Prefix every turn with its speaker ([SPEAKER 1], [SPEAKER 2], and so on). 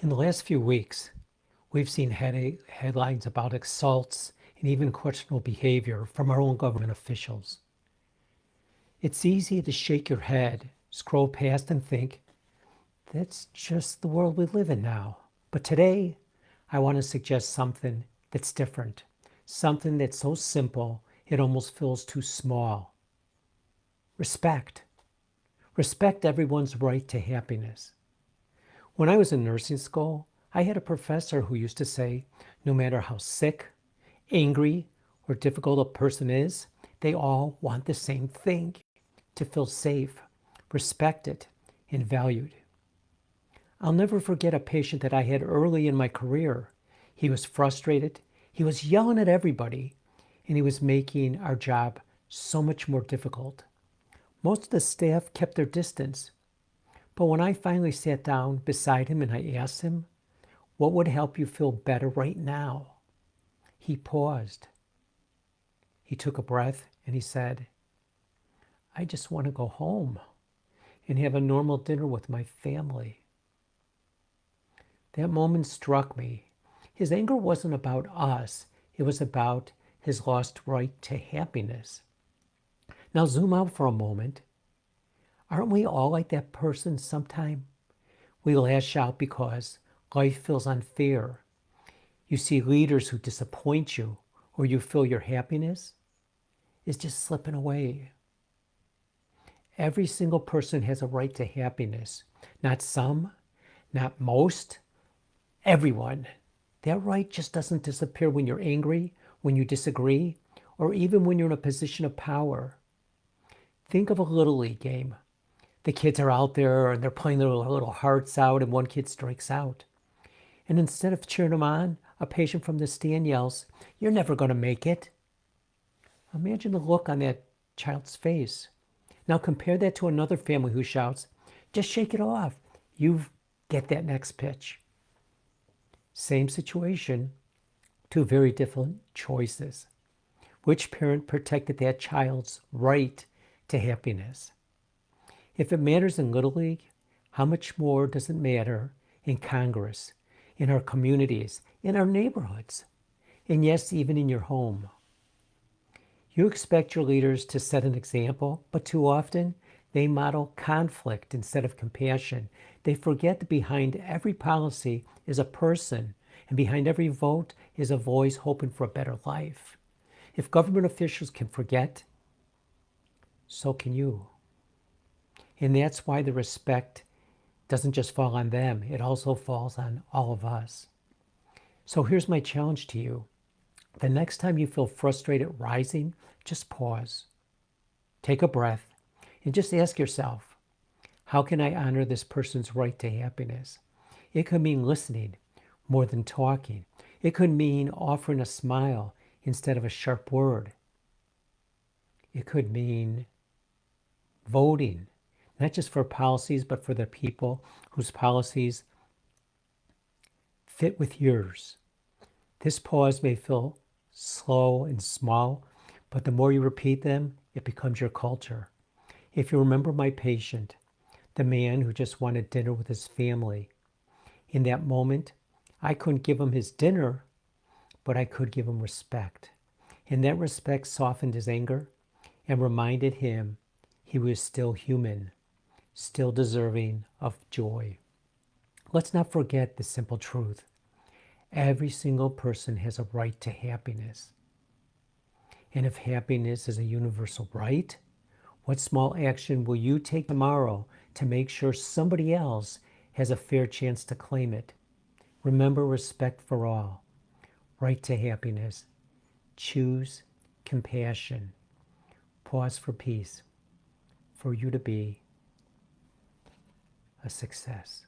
[SPEAKER 1] In the last few weeks, we've seen headlines about assaults and even questionable behavior from our own government officials. It's easy to shake your head, scroll past, and think, that's just the world we live in now. But today, I want to suggest something that's different, something that's so simple it almost feels too small. Respect. Respect everyone's right to happiness. When I was in nursing school, I had a professor who used to say, no matter how sick, angry, or difficult a person is, they all want the same thing, to feel safe, respected, and valued. I'll never forget a patient that I had early in my career. He was frustrated, he was yelling at everybody, and he was making our job so much more difficult. Most of the staff kept their distance, but when I finally sat down beside him and I asked him, what would help you feel better right now? He paused. He took a breath and he said, I just want to go home and have a normal dinner with my family. That moment struck me. His anger wasn't about us, it was about his lost right to happiness. Now, zoom out for a moment. Aren't we all like that person sometime? We lash out because life feels unfair. You see leaders who disappoint you, or you feel your happiness is just slipping away. Every single person has a right to happiness. Not some, not most, everyone. That right just doesn't disappear when you're angry, when you disagree, or even when you're in a position of power. Think of a Little League game. The kids are out there and they're playing their little hearts out, and one kid strikes out. And instead of cheering him on, a patient from the stand yells, you're never going to make it. Imagine the look on that child's face. Now compare that to another family who shouts, just shake it off. You get that next pitch. Same situation, two very different choices. Which parent protected that child's right to happiness? If it matters in Little League, how much more does it matter in Congress, in our communities, in our neighborhoods, and yes, even in your home? You expect your leaders to set an example, but too often they model conflict instead of compassion. They forget that behind every policy is a person, and behind every vote is a voice hoping for a better life. If government officials can forget, so can you. And that's why the respect doesn't just fall on them, it also falls on all of us. So here's my challenge to you. The next time you feel frustrated rising, just pause, take a breath, and just ask yourself, how can I honor this person's right to happiness? It could mean listening more than talking. It could mean offering a smile instead of a sharp word. It could mean voting, not just for policies, but for the people whose policies fit with yours. This pause may feel slow and small, but the more you repeat them, it becomes your culture. If you remember my patient, the man who just wanted dinner with his family, in that moment, I couldn't give him his dinner, but I could give him respect. And that respect softened his anger and reminded him he was still human, still deserving of joy. Let's not forget the simple truth. Every single person has a right to happiness. And if happiness is a universal right, what small action will you take tomorrow to make sure somebody else has a fair chance to claim it? Remember respect for all, right to happiness. Choose compassion. Pause for peace, for you to be a success.